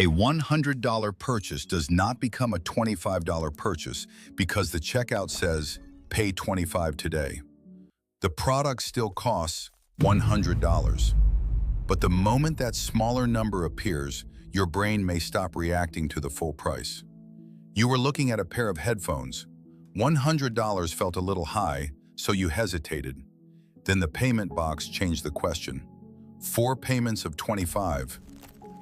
A $100 purchase does not become a $25 purchase because the checkout says, pay $25 today. The product still costs $100. But the moment that smaller number appears, your brain may stop reacting to the full price. You were looking at a pair of headphones. $100 felt a little high, so you hesitated. Then the payment box changed the question. 4 payments of $25.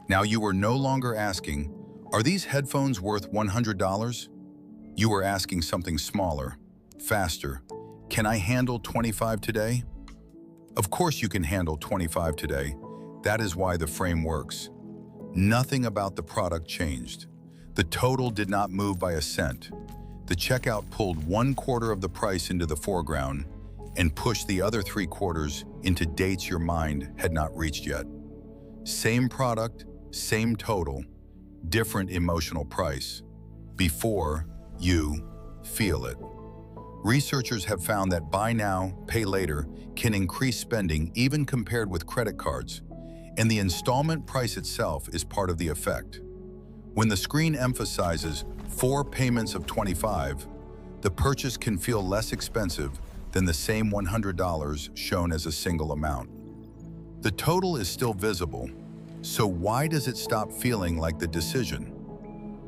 Now you were no longer asking, are these headphones worth $100? You were asking something smaller, faster. Can I handle $25 today? Of course you can handle $25 today. That is why the frame works. Nothing about the product changed. The total did not move by a cent. The checkout pulled 1/4 of the price into the foreground and pushed the other 3/4 into dates your mind had not reached yet. Same product, same total, different emotional price. Before you feel it. Researchers have found that buy now, pay later can increase spending even compared with credit cards, and the installment price itself is part of the effect. When the screen emphasizes 4 payments of $25, the purchase can feel less expensive than the same $100 shown as a single amount. The total is still visible, so why does it stop feeling like the decision?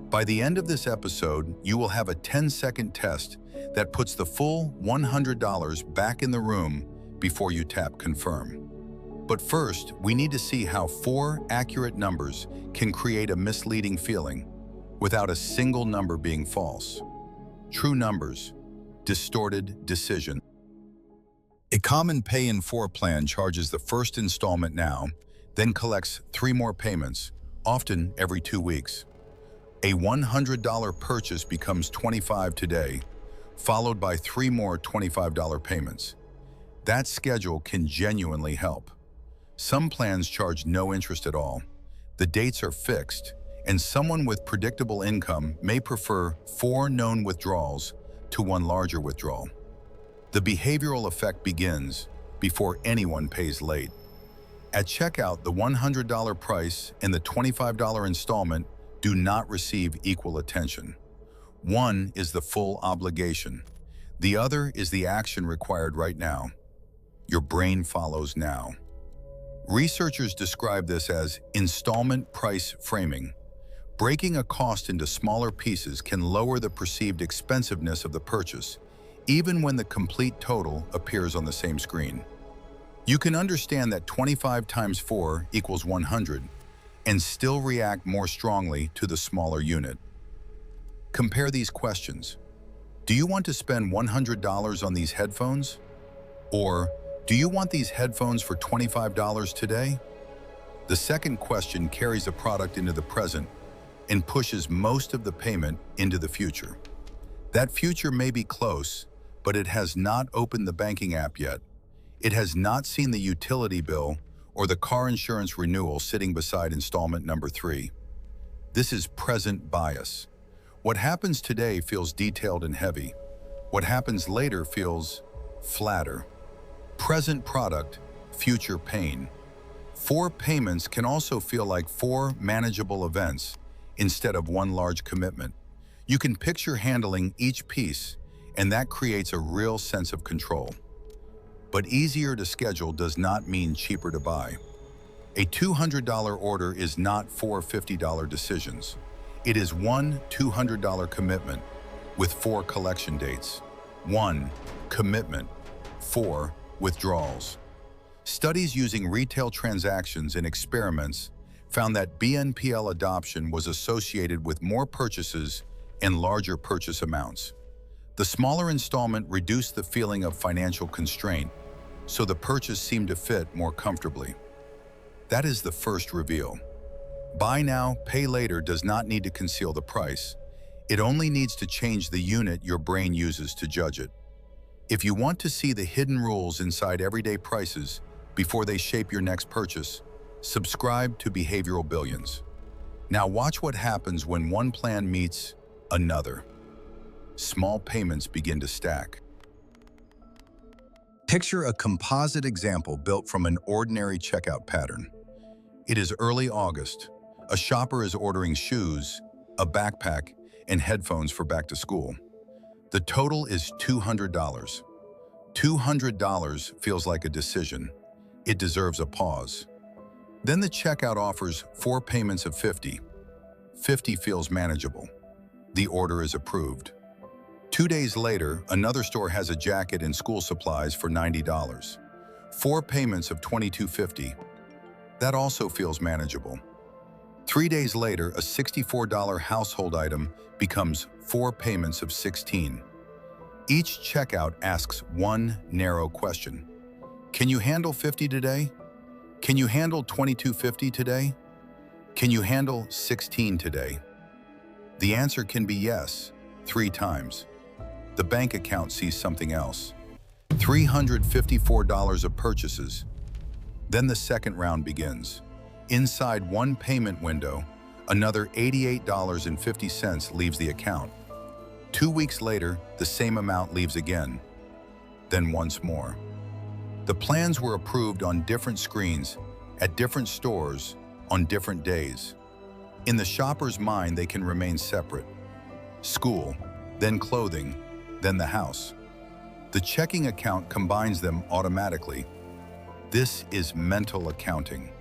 By the end of this episode, you will have a 10-second test that puts the full $100 back in the room before you tap confirm. But first, we need to see how 4 accurate numbers can create a misleading feeling without a single number being false. True numbers, distorted decision. A common pay in 4 plan charges the first installment now, then collects 3 more payments, often every 2 weeks. A $100 purchase becomes $25 today, followed by 3 more $25 payments. That schedule can genuinely help. Some plans charge no interest at all. The dates are fixed, and someone with predictable income may prefer 4 known withdrawals to 1 larger withdrawal. The behavioral effect begins before anyone pays late. At checkout, the $100 price and the $25 installment do not receive equal attention. One is the full obligation. The other is the action required right now. Your brain follows now. Researchers describe this as installment price framing. Breaking a cost into smaller pieces can lower the perceived expensiveness of the purchase, even when the complete total appears on the same screen. You can understand that 25 times 4 equals 100 and still react more strongly to the smaller unit. Compare these questions. Do you want to spend $100 on these headphones? Or, do you want these headphones for $25 today? The second question carries a product into the present and pushes most of the payment into the future. That future may be close, but it has not opened the banking app yet. It has not seen the utility bill or the car insurance renewal sitting beside installment number 3. This is present bias. What happens today feels detailed and heavy. What happens later feels flatter. Present product, future pain. 4 payments can also feel like 4 manageable events instead of 1 large commitment. You can picture handling each piece, and that creates a real sense of control. But easier to schedule does not mean cheaper to buy. A $200 order is not 4 $50 decisions. It is 1 $200 commitment with 4 collection dates. 1 commitment, 4 withdrawals. Studies using retail transactions and experiments found that BNPL adoption was associated with more purchases and larger purchase amounts. The smaller installment reduced the feeling of financial constraint, so the purchase seemed to fit more comfortably. That is the first reveal. Buy now, pay later does not need to conceal the price. It only needs to change the unit your brain uses to judge it. If you want to see the hidden rules inside everyday prices before they shape your next purchase, subscribe to Behavioral Billions. Now watch what happens when one plan meets another. Small payments begin to stack. Picture a composite example built from an ordinary checkout pattern. It is early August. A shopper is ordering shoes, a backpack, and headphones for back to school. The total is $200. $200 feels like a decision. It deserves a pause. Then the checkout offers 4 payments of $50. $50 feels manageable. The order is approved. 2 days later, another store has a jacket and school supplies for $90. 4 payments of $22.50. That also feels manageable. 3 days later, a $64 household item becomes 4 payments of $16. Each checkout asks one narrow question. Can you handle $50 today? Can you handle $22.50 today? Can you handle $16 today? The answer can be yes, 3 times. The bank account sees something else. $354 of purchases. Then the second round begins. Inside one payment window, another $88.50 leaves the account. 2 weeks later, the same amount leaves again. Then once more. The plans were approved on different screens, at different stores, on different days. In the shopper's mind, they can remain separate. School, then clothing, then the house. The checking account combines them automatically. This is mental accounting.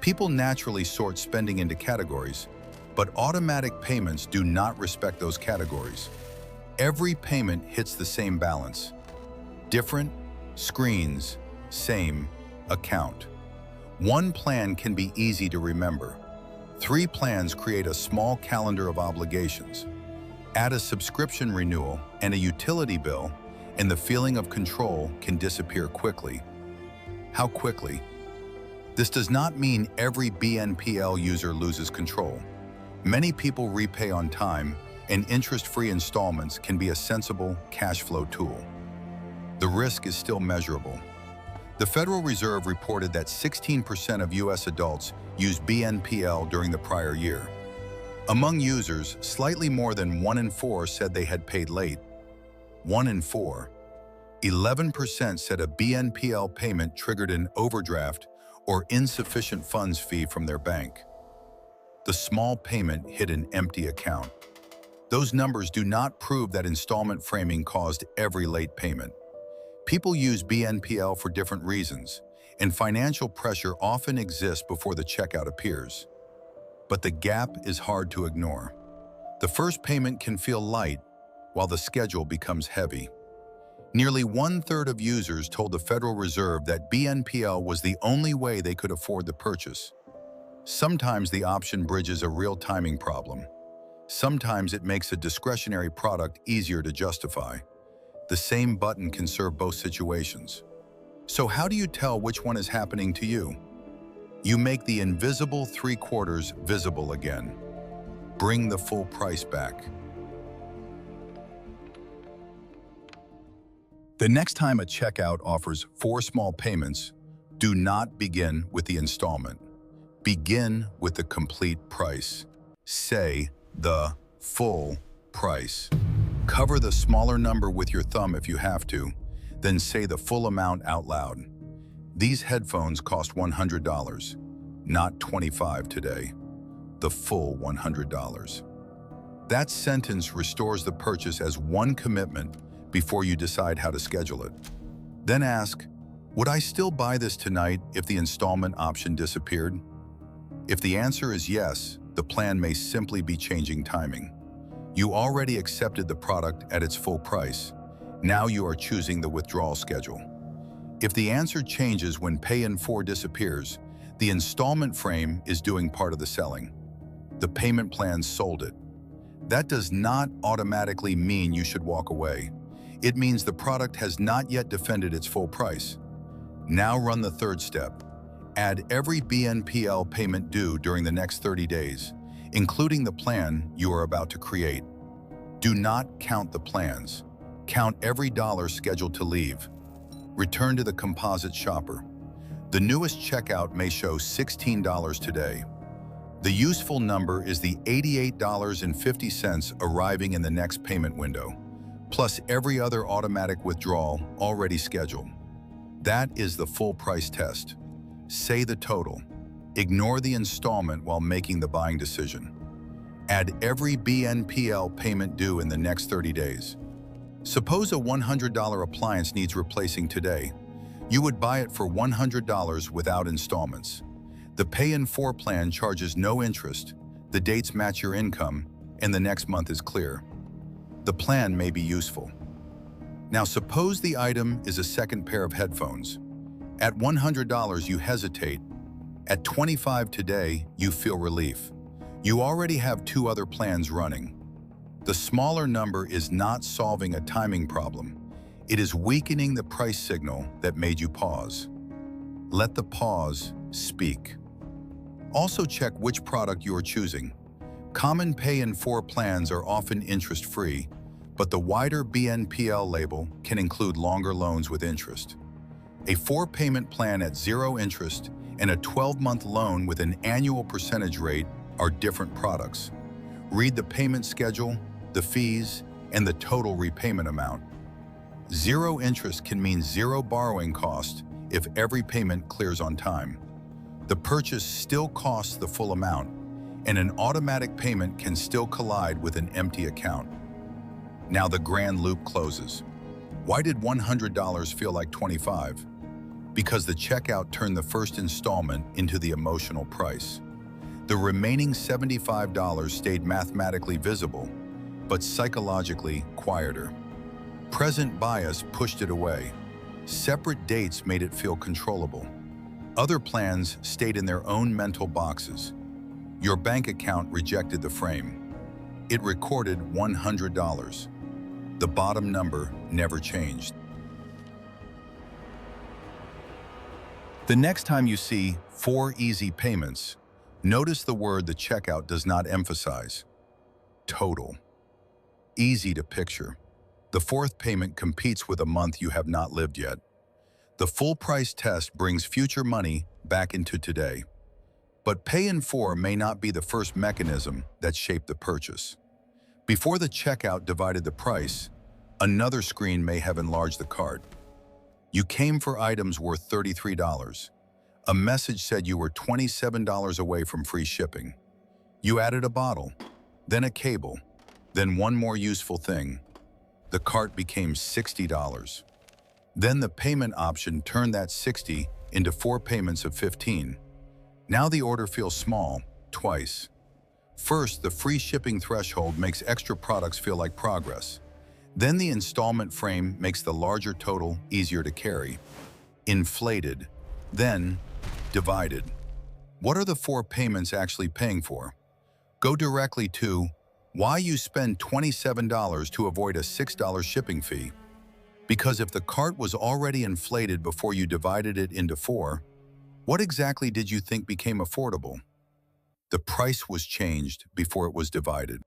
People naturally sort spending into categories, but automatic payments do not respect those categories. Every payment hits the same balance. Different screens, same account. One plan can be easy to remember. 3 plans create a small calendar of obligations. Add a subscription renewal and a utility bill, and the feeling of control can disappear quickly. How quickly? This does not mean every BNPL user loses control. Many people repay on time, and interest-free installments can be a sensible cash flow tool. The risk is still measurable. The Federal Reserve reported that 16% of U.S. adults used BNPL during the prior year. Among users, slightly more than 1 in 4 said they had paid late. 1 in 4. 11% said a BNPL payment triggered an overdraft or insufficient funds fee from their bank. The small payment hit an empty account. Those numbers do not prove that installment framing caused every late payment. People use BNPL for different reasons, and financial pressure often exists before the checkout appears. But the gap is hard to ignore. The first payment can feel light, while the schedule becomes heavy. Nearly 1/3 of users told the Federal Reserve that BNPL was the only way they could afford the purchase. Sometimes the option bridges a real timing problem. Sometimes it makes a discretionary product easier to justify. The same button can serve both situations. So how do you tell which one is happening to you? You make the invisible 3/4 visible again. Bring the full price back. The next time a checkout offers 4 small payments, do not begin with the installment. Begin with the complete price. Say the full price. Cover the smaller number with your thumb if you have to, then say the full amount out loud. These headphones cost $100, not $25 today. The full $100. That sentence restores the purchase as one commitment before you decide how to schedule it. Then ask, would I still buy this tonight if the installment option disappeared? If the answer is yes, the plan may simply be changing timing. You already accepted the product at its full price. Now you are choosing the withdrawal schedule. If the answer changes when Pay in 4 disappears, the installment frame is doing part of the selling. The payment plan sold it. That does not automatically mean you should walk away. It means the product has not yet defended its full price. Now run the third step. Add every BNPL payment due during the next 30 days, including the plan you are about to create. Do not count the plans. Count every dollar scheduled to leave. Return to the composite shopper. The newest checkout may show $16 today. The useful number is the $88.50 arriving in the next payment window, plus every other automatic withdrawal already scheduled. That is the full price test. Say the total. Ignore the installment while making the buying decision. Add every BNPL payment due in the next 30 days. Suppose a $100 appliance needs replacing today. You would buy it for $100 without installments. The Pay in 4 plan charges no interest, the dates match your income, and the next month is clear. The plan may be useful. Now suppose the item is a second pair of headphones. At $100 you hesitate. At $25 today, you feel relief. You already have 2 other plans running. The smaller number is not solving a timing problem. It is weakening the price signal that made you pause. Let the pause speak. Also check which product you are choosing. Common Pay in 4 plans are often interest-free, but the wider BNPL label can include longer loans with interest. A 4-payment plan at 0 interest and a 12-month loan with an annual percentage rate are different products. Read the payment schedule, the fees, and the total repayment amount. 0 interest can mean 0 borrowing cost if every payment clears on time. The purchase still costs the full amount, and an automatic payment can still collide with an empty account. Now the grand loop closes. Why did $100 feel like $25? Because the checkout turned the first installment into the emotional price. The remaining $75 stayed mathematically visible, but psychologically quieter. Present bias pushed it away. Separate dates made it feel controllable. Other plans stayed in their own mental boxes. Your bank account rejected the frame. It recorded $100. The bottom number never changed. The next time you see 4 easy payments, notice the word the checkout does not emphasize: total. Easy to picture. The 4th payment competes with a month you have not lived yet. The full price test brings future money back into today. But Pay in 4 may not be the first mechanism that shaped the purchase. Before the checkout divided the price, another screen may have enlarged the cart. You came for items worth $33. A message said you were $27 away from free shipping. You added a bottle, then a cable, then one more useful thing. The cart became $60. Then the payment option turned that $60 into 4 payments of $15. Now the order feels small, twice. First, the free shipping threshold makes extra products feel like progress. Then the installment frame makes the larger total easier to carry. Inflated, then divided. What are the 4 payments actually paying for? Go directly to why you spend $27 to avoid a $6 shipping fee. Because if the cart was already inflated before you divided it into 4, what exactly did you think became affordable? The price was changed before it was divided.